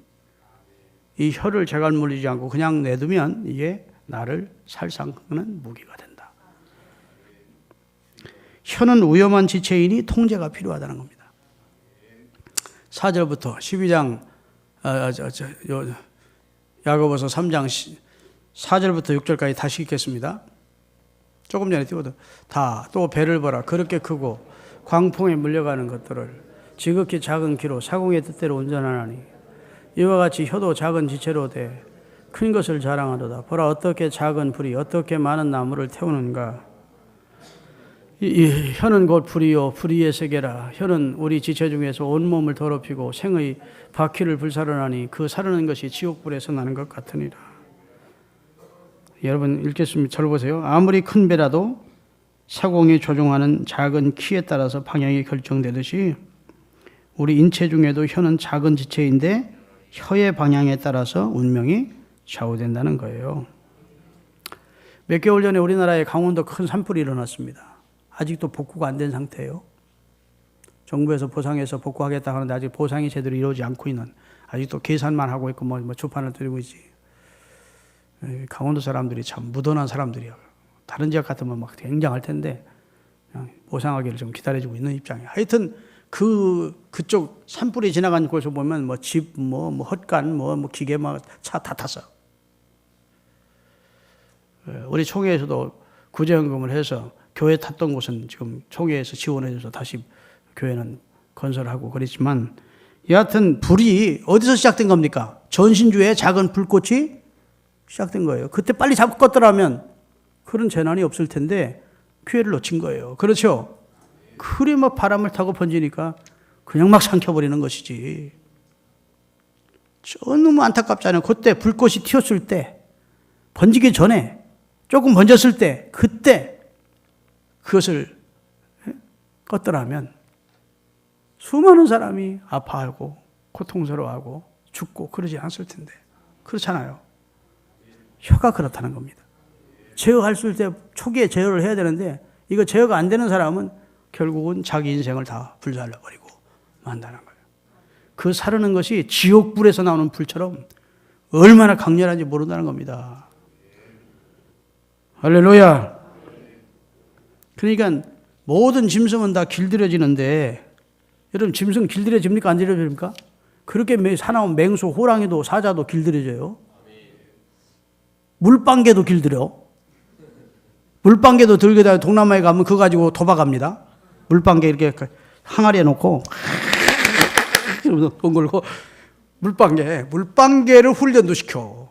이 혀를 재갈 물리지 않고 그냥 내두면 이게 나를 살상하는 무기가 된다. 혀는 위험한 지체이니 통제가 필요하다는 겁니다. 4절부터 12장 야고보서 3장 4절부터 6절까지 다시 읽겠습니다. 조금 전에 띄워도 다 또 배를 보라. 그렇게 크고 광풍에 물려가는 것들을 지극히 작은 키로 사공의 뜻대로 운전하나니 이와 같이 혀도 작은 지체로 돼 큰 것을 자랑하도다. 보라, 어떻게 작은 불이 어떻게 많은 나무를 태우는가. 이 혀는 곧 불이요 불의의 세계라. 혀는 우리 지체 중에서 온몸을 더럽히고 생의 바퀴를 불사르나니 그 사르는 것이 지옥불에서 나는 것 같으니라. 여러분 읽겠습니다. 절 보세요. 아무리 큰 배라도 사공이 조종하는 작은 키에 따라서 방향이 결정되듯이 우리 인체 중에도 혀는 작은 지체인데 혀의 방향에 따라서 운명이 좌우된다는 거예요. 몇 개월 전에 우리나라에 강원도 큰 산불이 일어났습니다. 아직도 복구가 안 된 상태예요. 정부에서 보상해서 복구하겠다 하는데 아직 보상이 제대로 이루어지지 않고 있는, 아직도 계산만 하고 있고 뭐 주판을 들고 있지. 강원도 사람들이 참 무던한 사람들이야. 다른 지역 같으면 막 굉장할 텐데 그냥 보상하기를 좀 기다려주고 있는 입장이에요. 하여튼 그쪽 산불이 지나간 곳을 보면 뭐 집, 뭐 헛간, 뭐 기계, 차 다 탔어. 우리 총회에서도 구제연금을 해서 교회 탔던 곳은 지금 총회에서 지원해줘서 다시 교회는 건설하고 그랬지만, 여하튼 불이 어디서 시작된 겁니까? 전신주에 작은 불꽃이 시작된 거예요. 그때 빨리 잡고 껐더라면 그런 재난이 없을 텐데 기회를 놓친 거예요. 그렇죠? 그리 막 바람을 타고 번지니까 그냥 막 삼켜버리는 것이지. 너무 안타깝잖아요. 그때 불꽃이 튀었을 때, 번지기 전에 조금 번졌을 때, 그때 그것을 껐더라면 수많은 사람이 아파하고 고통스러워하고 죽고 그러지 않았을 텐데. 그렇잖아요. 혀가 그렇다는 겁니다. 제어할 때 초기에 제어를 해야 되는데 이거 제어가 안 되는 사람은 결국은 자기 인생을 다 불살라버리고 만다는 거예요. 그 사르는 것이 지옥불에서 나오는 불처럼 얼마나 강렬한지 모른다는 겁니다. 할렐루야. 그러니까 모든 짐승은 다 길들여지는데, 여러분 짐승 길들여집니까? 안 길들여집니까? 그렇게 사나운 맹수, 호랑이도 사자도 길들여져요. 물방개도 길들여. 물방개도 들고 동남아에 가면 그거 가지고 도박합니다. 물방개 이렇게 항아리에 놓고 돈 걸고 물방개를 훈련도 시켜.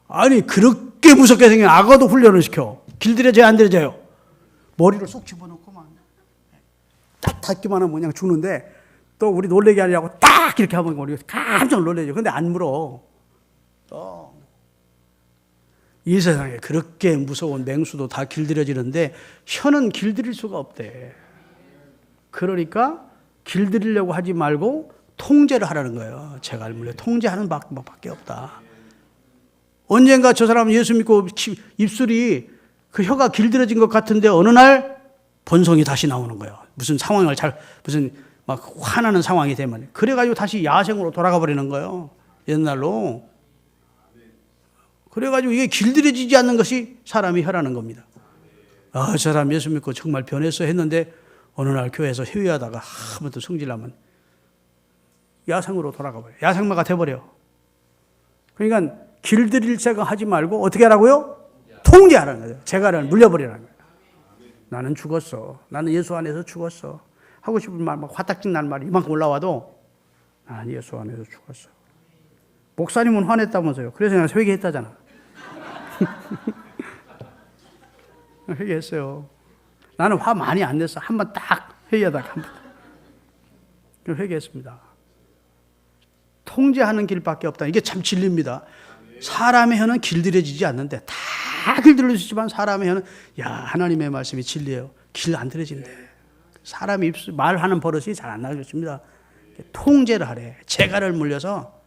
아니 그렇게 무섭게 생긴 악어도 훈련을 시켜. 길들여져야 안 들여져요? 머리를 쏙 집어넣고만 딱 닿기만 하면 그냥 죽는데, 또 우리 놀래게 하려고 딱 이렇게 하면 우리가 깜짝 놀래죠. 근데 안 물어. 이 세상에 그렇게 무서운 맹수도 다 길들여지는데 혀는 길들일 수가 없대. 그러니까 길들이려고 하지 말고 통제를 하라는 거예요. 제갈 물려 통제하는 방법밖에 없다. 언젠가 저 사람은 예수 믿고 입술이 그 혀가 길들여진 것 같은데 어느 날 본성이 다시 나오는 거예요. 무슨 상황을 무슨 막 화나는 상황이 되면. 그래가지고 다시 야생으로 돌아가 버리는 거예요. 옛날로. 그래가지고 이게 길들여지지 않는 것이 사람이 혀라는 겁니다. 아, 저 사람 예수 믿고 정말 변했어 했는데 어느 날 교회에서 회의하다가 한 번 더 성질나면 야생으로 돌아가 버려요. 야생마가 돼버려. 그러니까 길들일 생각 하지 말고 어떻게 하라고요? 통제하라는 거예요. 재갈을 물려버리라는 거예요. 나는 죽었어. 나는 예수 안에서 죽었어. 하고 싶은 말, 막 화딱지 난 말이 이만큼 올라와도 나는 예수 안에서 죽었어. 목사님은 화냈다면서요. 그래서 내가 회개했다잖아. 회개했어요. 나는 화 많이 안 냈어. 한 번 딱 회개하다가 한 번. 회개했습니다. 통제하는 길밖에 없다. 이게 참 진리입니다. 사람의 혀는 길들여지지 않는데, 다 길들여지지만 사람의 혀는, 야, 하나님의 말씀이 진리예요. 길 안 들여진대. 사람이 말하는 버릇이 잘 안 나아졌습니다. 통제를 하래. 재갈을 물려서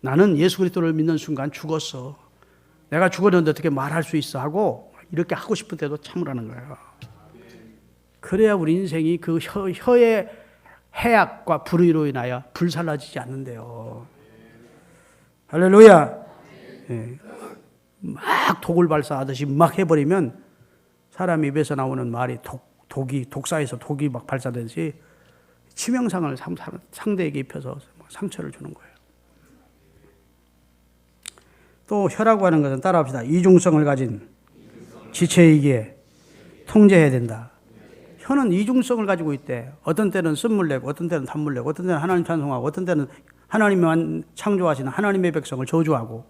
나는 예수 그리스도를 믿는 순간 죽었어. 내가 죽었는데 어떻게 말할 수 있어 하고 이렇게 하고 싶을 때도 참으라는 거예요. 그래야 우리 인생이 그 혀의 해악과 불의로 인하여 불살라지지 않는데요. 할렐루야. 네. 막 독을 발사하듯이 막 해버리면 사람 입에서 나오는 말이 독사에서 독이 막 발사되듯이 치명상을 상대에게 입혀서 상처를 주는 거예요. 또 혀라고 하는 것은 따라합시다. 이중성을 가진 지체이기에 통제해야 된다. 혀는 이중성을 가지고 있대. 어떤 때는 쓴물 내고, 어떤 때는 단물 내고, 어떤 때는 하나님 찬송하고, 어떤 때는 하나님만 창조하시는 하나님의 백성을 저주하고.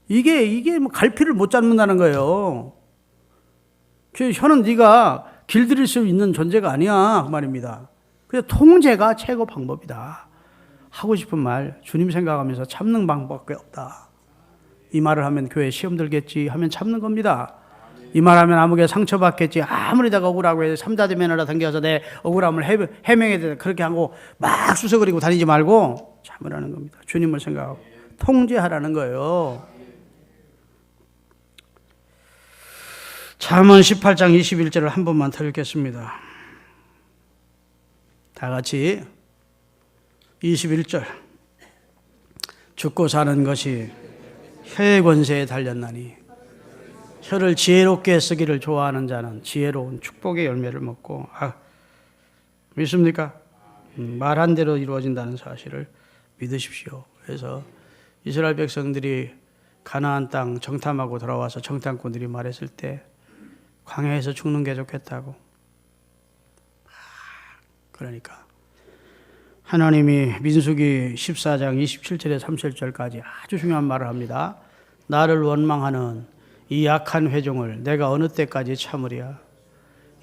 이게 뭐 갈피를 못 잡는다는 거예요. 혀는 네가 길들일 수 있는 존재가 아니야, 그 말입니다. 그래서 통제가 최고 방법이다. 하고 싶은 말 주님 생각하면서 참는 방법밖에 없다. 이 말을 하면 교회에 시험 들겠지 하면 참는 겁니다. 이 말하면 아무개 상처받겠지. 아무리 내가 억울하고 해서 삼자대면으로 당겨서 내 억울함을 해명해야 된다. 그렇게 하고 막 수석거리고 다니지 말고 참으라는 겁니다. 주님을 생각하고 통제하라는 거예요. 잠언 18장 21절을 한 번만 더 읽겠습니다. 다 같이 21절. 죽고 사는 것이 혀의 권세에 달렸나니 혀를 지혜롭게 쓰기를 좋아하는 자는 지혜로운 축복의 열매를 먹고. 믿습니까? 말한 대로 이루어진다는 사실을 믿으십시오. 그래서 이스라엘 백성들이 가나안 땅 정탐하고 돌아와서 정탐꾼들이 말했을 때 광야에서 죽는 게 좋겠다고. 그러니까 하나님이 민수기 14장 27절에 30절까지 아주 중요한 말을 합니다. 나를 원망하는 이 악한 회중을 내가 어느 때까지 참으랴.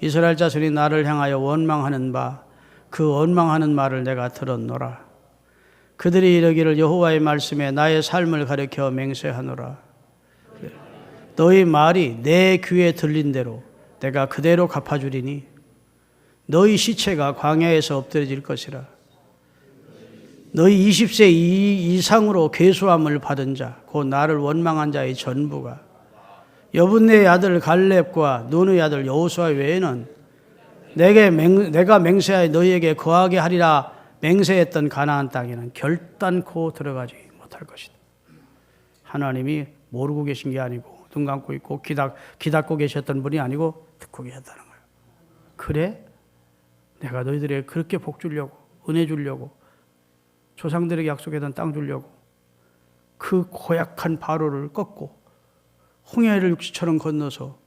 이스라엘 자손이 나를 향하여 원망하는 바 그 원망하는 말을 내가 들었노라. 그들이 이르기를 여호와의 말씀에 나의 삶을 가리켜 맹세하노라. 너희 말이 내 귀에 들린 대로 내가 그대로 갚아주리니 너희 시체가 광야에서 엎드려질 것이라. 너희 20세 이상으로 괴수함을 받은 자, 곧 나를 원망한 자의 전부가 여분네의 아들 갈렙과 눈의 아들 여호수아 외에는 내가 맹세하여 너희에게 거하게 하리라 맹세했던 가나안 땅에는 결단코 들어가지 못할 것이다. 하나님이 모르고 계신 게 아니고 눈 감고 있고 귀 닫고 계셨던 분이 아니고 듣고 계셨다는 거예요. 그래? 내가 너희들에게 그렇게 복 주려고 은혜 주려고 조상들에게 약속했던 땅 주려고 그 고약한 바로를 꺾고 홍해를 육지처럼 건너서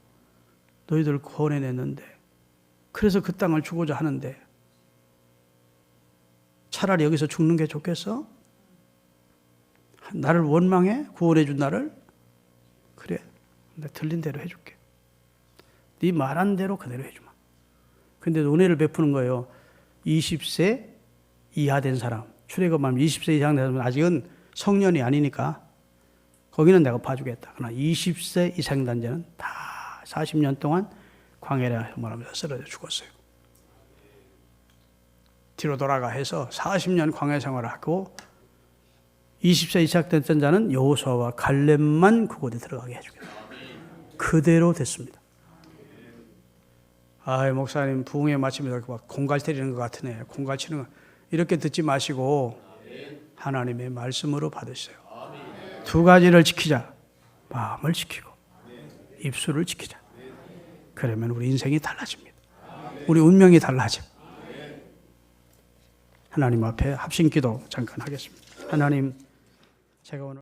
너희들을 구원해냈는데 그래서 그 땅을 주고자 하는데 차라리 여기서 죽는 게 좋겠어? 나를 원망해? 구원해 준 나를? 그래, 내가 틀린 대로 해줄게. 네 말한 대로 그대로 해주마. 근데 은혜를 베푸는 거예요. 20세 이하 된 사람, 출애굽하면 20세 이상 된 사람은 아직은 성년이 아니니까 거기는 내가 봐주겠다. 그러나 20세 이상 된 자는 다 40년 동안 광야를 말하면서 쓰러져 죽었어요. 뒤로 돌아가 해서 40년 광야 생활을 하고 20세 이상 됐던 자는 여호수아와 갈렙만 그곳에 들어가게 해주겠다. 그대로 됐습니다. 아, 목사님 부흥회 마치면서 막 공갈 때리는 것 같으네. 공갈 치는 거 이렇게 듣지 마시고 하나님의 말씀으로 받으세요. 두 가지를 지키자. 마음을 지키고 입술을 지키자. 그러면 우리 인생이 달라집니다. 우리 운명이 달라져. 하나님 앞에 합심기도 잠깐 하겠습니다. 하나님, 제가 오늘